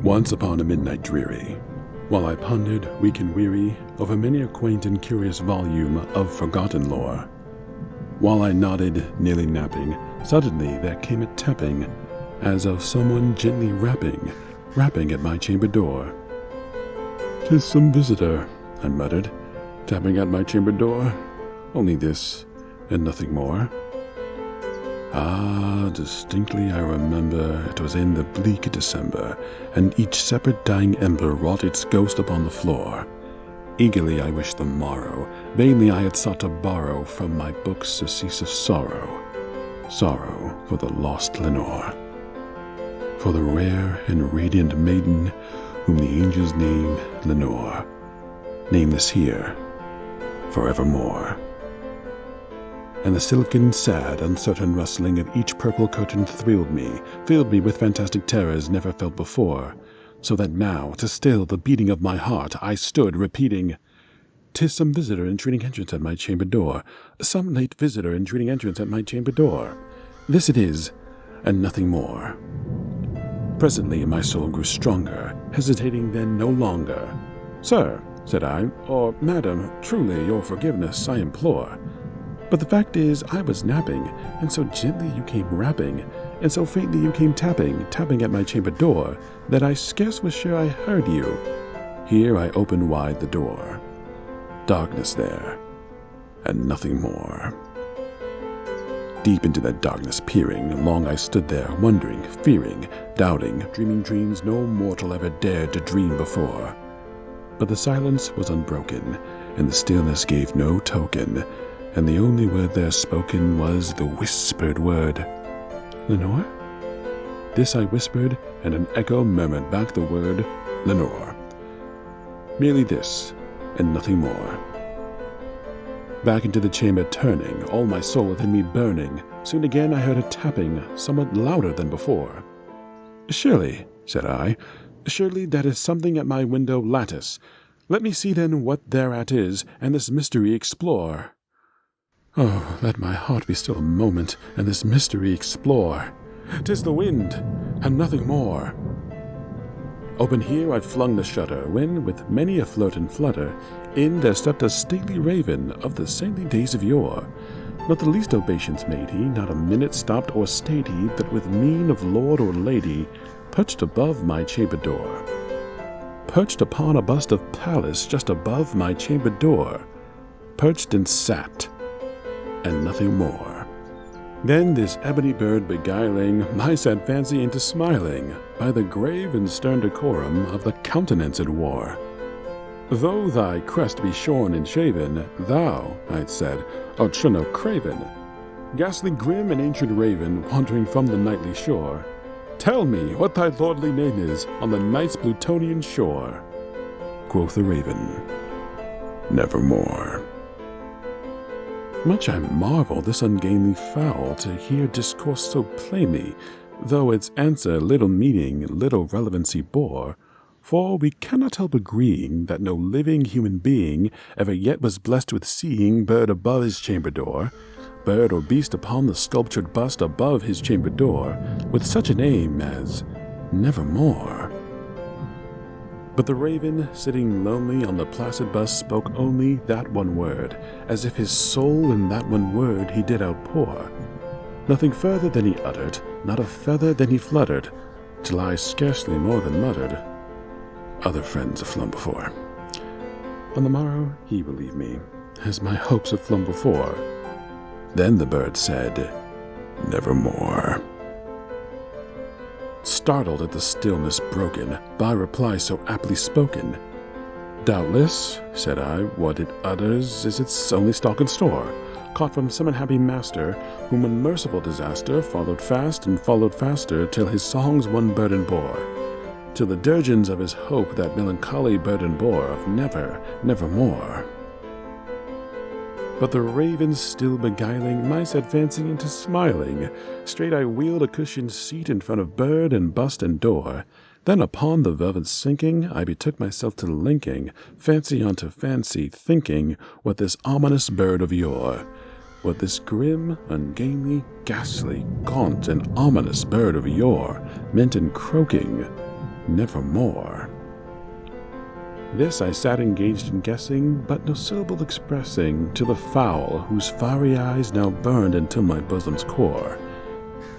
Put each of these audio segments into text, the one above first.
Once upon a midnight dreary, while I pondered, weak and weary, over many a quaint and curious volume of forgotten lore, while I nodded, nearly napping, suddenly there came a tapping, as of someone gently rapping at my chamber door. "'Tis some visitor," I muttered, tapping at my chamber door. "Only this, and nothing more." Ah, distinctly I remember it was in the bleak December, and each separate dying ember wrought its ghost upon the floor. Eagerly I wished the morrow, vainly I had sought to borrow from my books surcease of sorrow for the lost Lenore, for the rare and radiant maiden whom the angels name Lenore, nameless here, forevermore. And the silken, sad, uncertain rustling of each purple curtain thrilled me, filled me with fantastic terrors never felt before, so that now, to still the beating of my heart, I stood repeating, "'Tis some visitor entreating entrance at my chamber door, some late visitor entreating entrance at my chamber door. This it is, and nothing more." Presently my soul grew stronger, hesitating then no longer. "Sir," said I, "or madam, truly your forgiveness I implore. But the fact is, I was napping, and so gently you came rapping, and so faintly you came tapping at my chamber door, that I scarce was sure I heard you." Here I opened wide the door. Darkness there, and nothing more. Deep into that darkness peering, long I stood there, wondering, fearing, doubting, dreaming dreams no mortal ever dared to dream before. But the silence was unbroken, and the stillness gave no token, and the only word there spoken was the whispered word, "Lenore?" This I whispered, and an echo murmured back the word, "Lenore." Merely this, and nothing more. Back into the chamber turning, all my soul within me burning, soon again I heard a tapping, somewhat louder than before. "Surely," said I, "surely that is something at my window lattice. Let me see then what thereat is, and this mystery explore. Oh, let my heart be still a moment, and this mystery explore. 'Tis the wind, and nothing more." Open here I flung the shutter, when, with many a flirt and flutter, in there stepped a stately raven of the saintly days of yore. Not the least obeisance made he, not a minute stopped or stayed he, but with mien of lord or lady, perched above my chamber door. Perched upon a bust of Pallas just above my chamber door. Perched and sat, and nothing more. Then this ebony bird beguiling my sad fancy into smiling, by the grave and stern decorum of the countenance it wore. "Though thy crest be shorn and shaven, thou," I'd said, "art sure no craven. Ghastly grim and ancient raven, wandering from the nightly shore, tell me what thy lordly name is on the night's Plutonian shore." Quoth the raven, "Nevermore." Much I marvel this ungainly fowl to hear discourse so plainly, though its answer little meaning, little relevancy bore, for we cannot help agreeing that no living human being ever yet was blessed with seeing bird above his chamber door, bird or beast upon the sculptured bust above his chamber door, with such a name as Nevermore. But the raven, sitting lonely on the placid bust, spoke only that one word, as if his soul in that one word he did outpour. Nothing further than he uttered, not a feather than he fluttered, till I scarcely more than muttered, "Other friends have flown before." On the morrow he will leave me, as my hopes have flown before. Then the bird said, "Nevermore." Startled at the stillness broken by reply so aptly spoken, "Doubtless," said I, "what it utters is its only stock and store, caught from some unhappy master, whom a merciful disaster followed fast and followed faster, till his songs one burden bore, till the dirges of his hope that melancholy burden bore of never, nevermore." But the raven still beguiling my sad fancy into smiling, straight I wheeled a cushioned seat in front of bird and bust and door. Then upon the velvet sinking, I betook myself to linking fancy onto fancy, thinking what this ominous bird of yore, what this grim, ungainly, ghastly, gaunt, and ominous bird of yore meant in croaking, nevermore. This I sat engaged in guessing, but no syllable expressing, to the fowl whose fiery eyes now burned into my bosom's core.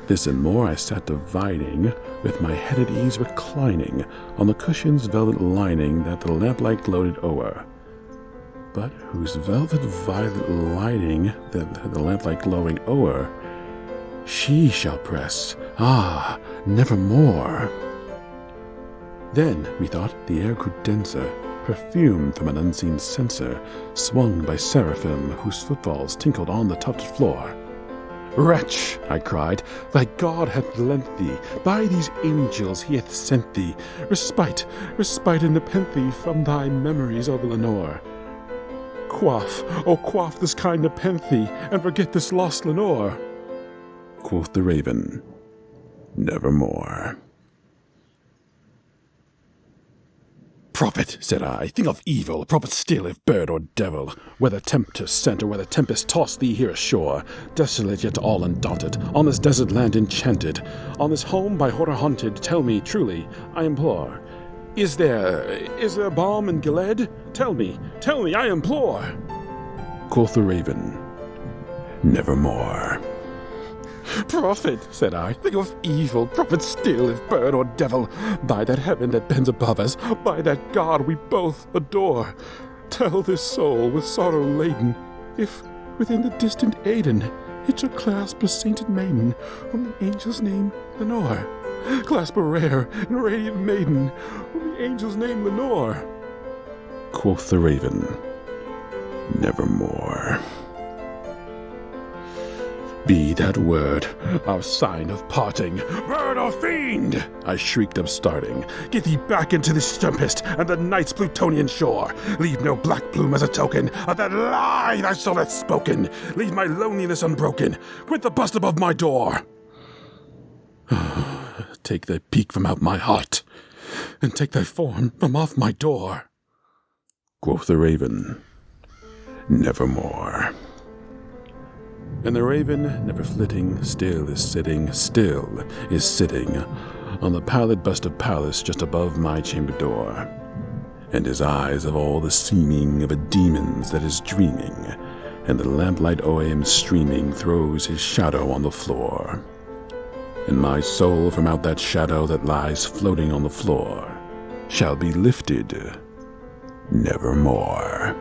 This and more I sat dividing, with my head at ease reclining on the cushion's velvet lining that the lamplight gloated o'er. But whose velvet violet lining that the lamplight glowing o'er, she shall press, nevermore. Then, methought, the air grew denser, perfumed from an unseen censer, swung by seraphim whose footfalls tinkled on the tufted floor. "Wretch," I cried, "thy God hath lent thee, by these angels he hath sent thee, respite, and nepenthe thee from thy memories of Lenore. Quaff, quaff this kind nepenthe, and forget this lost Lenore." Quoth the raven, "Nevermore." "Prophet," said I, "think of evil, prophet still, if bird or devil, whether tempest sent or whether tempest tossed thee here ashore, desolate yet all undaunted, on this desert land enchanted, on this home by horror haunted, tell me truly, I implore, is there balm in Gilead? Tell me, I implore." Quoth the raven, "Nevermore." "Prophet," said I, "think of evil, prophet still, if bird or devil, by that heaven that bends above us, by that God we both adore, tell this soul with sorrow laden, if within the distant Aidenn it shall clasp a sainted maiden, whom the angels name Lenore. Clasp a rare and radiant maiden, whom the angels name Lenore." Quoth the raven, "Nevermore." "Be that word our sign of parting, bird or fiend!" I shrieked upstarting. "Get thee back into this tempest and the night's Plutonian shore. Leave no black plume as a token of that lie thy soul hath spoken. Leave my loneliness unbroken. Quit the bust above my door. Take thy peak from out my heart, and take thy form from off my door." Quoth the raven, "Nevermore." And the raven, never flitting, still is sitting on the pallid bust of Pallas just above my chamber door. And his eyes have all the seeming of a demon's that is dreaming, and the lamplight o'er him streaming throws his shadow on the floor. And my soul from out that shadow that lies floating on the floor shall be lifted nevermore.